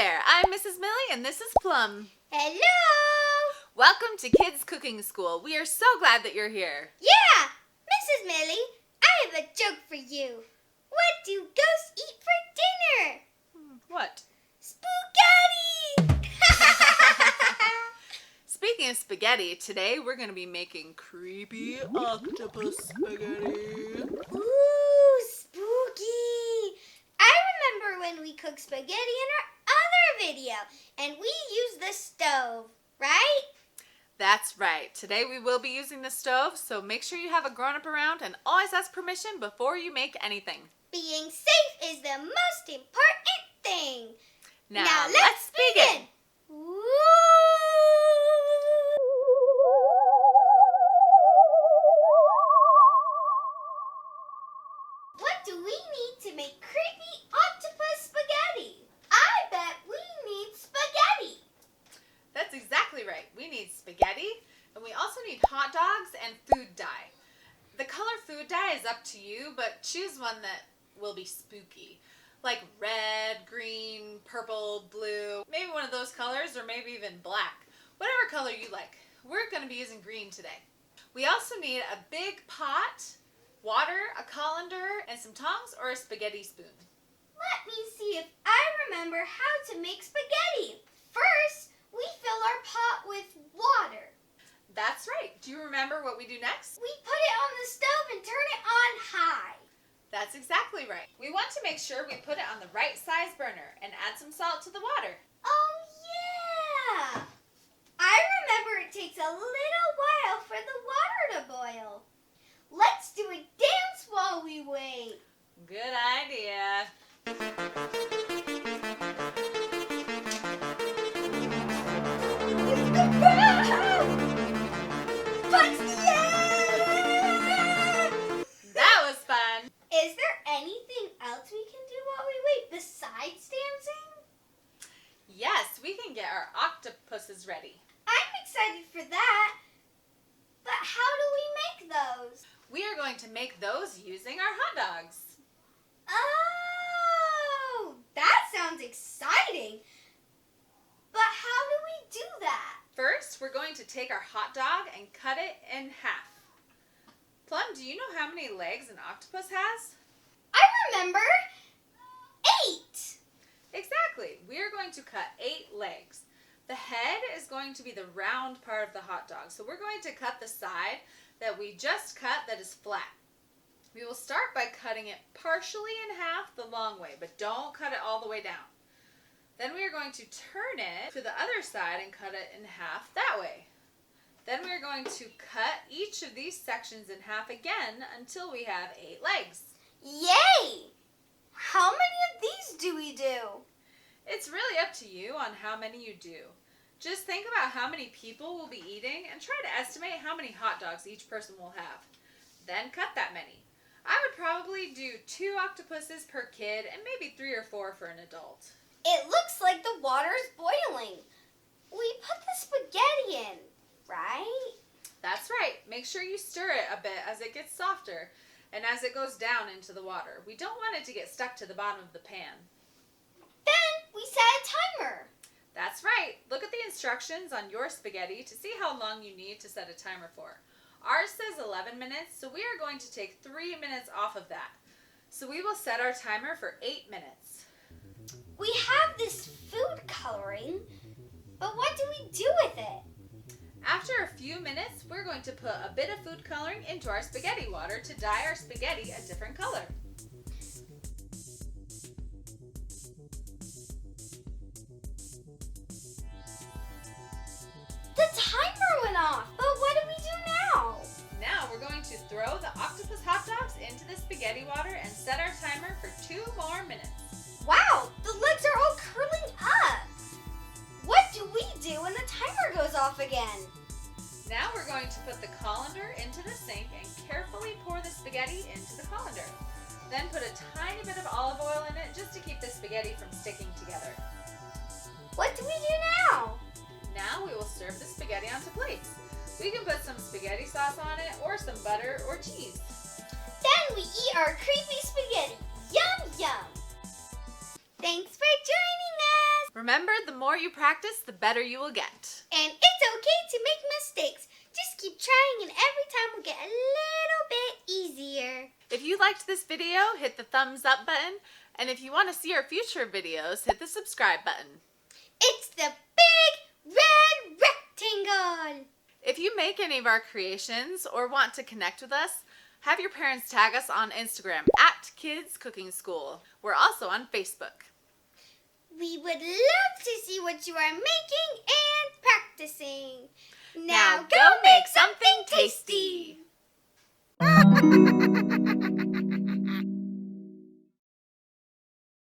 there, I'm Mrs. Millie and this is Plum. Hello! Welcome to Kids Cooking School. We are so glad that you're here. Yeah! Mrs. Millie, I have a joke for you. What do ghosts eat for dinner? What? Spaghetti! Speaking of spaghetti, today we're going to be making creepy octopus spaghetti. Ooh, spooky! I remember when we cooked spaghetti in our other video, and we used the stove, right? That's right. Today we will be using the stove, so make sure you have a grown-up around and always ask permission before you make anything. Being safe is the most important thing. Now let's begin. Ooh. What do we need to make creepy octopus spaghetti? I bet we need spaghetti. That's exactly right. We need spaghetti, and we also need hot dogs and food dye. The color food dye is up to you, but choose one that will be spooky. Like red, green, purple, blue, maybe one of those colors, or maybe even black. Whatever color you like. We're going to be using green today. We also need a big pot, water, a colander, and some tongs or a spaghetti spoon. Let me see if I remember how to make spaghetti. First, we fill our pot with water. That's right. Do you remember what we do next? We put it on the stove and turn it on high. That's exactly right. We want to make sure we put it on the right size burner and add some salt to the water. Oh, yeah! I remember it takes a little while for the water to boil. Let's do a dance while we wait. Good idea. Punch the air! That was fun. Is there anything else we can do while we wait besides dancing? Yes, we can get our octopuses ready. I'm excited for that. But how do we make those? We are going to make those using our hot dogs. Oh, that sounds exciting. But how do we do that? First, we're going to take our hot dog and cut it in half. Plum, do you know how many legs an octopus has? I remember 8. Exactly. We are going to cut 8 legs. The head is going to be the round part of the hot dog. So we're going to cut the side that we just cut that is flat. We will start by cutting it partially in half the long way, but don't cut it all the way down. Then we are going to turn it to the other side and cut it in half that way. Then we are going to cut each of these sections in half again until we have 8 legs. Yay! How many of these do we do? It's really up to you on how many you do. Just think about how many people will be eating and try to estimate how many hot dogs each person will have. Then cut that many. I would probably do 2 octopuses per kid and maybe 3 or 4 for an adult. It looks like the water's boiling. We put the spaghetti in, right? That's right. Make sure you stir it a bit as it gets softer and as it goes down into the water. We don't want it to get stuck to the bottom of the pan. Then we set a timer. That's right. Look at the instructions on your spaghetti to see how long you need to set a timer for. Ours says 11 minutes, so we are going to take 3 minutes off of that. So we will set our timer for 8 minutes. We have this food coloring, but what do we do with it? After a few minutes, we're going to put a bit of food coloring into our spaghetti water to dye our spaghetti a different color. The timer went off, but what do we do now? Now we're going to throw the octopus hot dogs into the spaghetti water and set our timer for 2 more minutes. Wow, the legs are all curling up. What do we do when the timer goes off again? Now we're going to put the colander into the sink and carefully pour the spaghetti into the colander. Then put a tiny bit of olive oil in it just to keep the spaghetti from sticking together. What do we do now? Now we will serve the spaghetti onto plates. We can put some spaghetti sauce on it or some butter or cheese. Then we eat our creepy spaghetti. Yum, yum. Thanks for joining us. Remember, the more you practice, the better you will get. And it's okay to make mistakes. Just keep trying and every time will get a little bit easier. If you liked this video, hit the thumbs up button. And if you want to see our future videos, hit the subscribe button. It's the big red rectangle. If you make any of our creations or want to connect with us, have your parents tag us on Instagram at Kids Cooking School. We're also on Facebook. We would love to see what you are making and practicing. Now go make something tasty.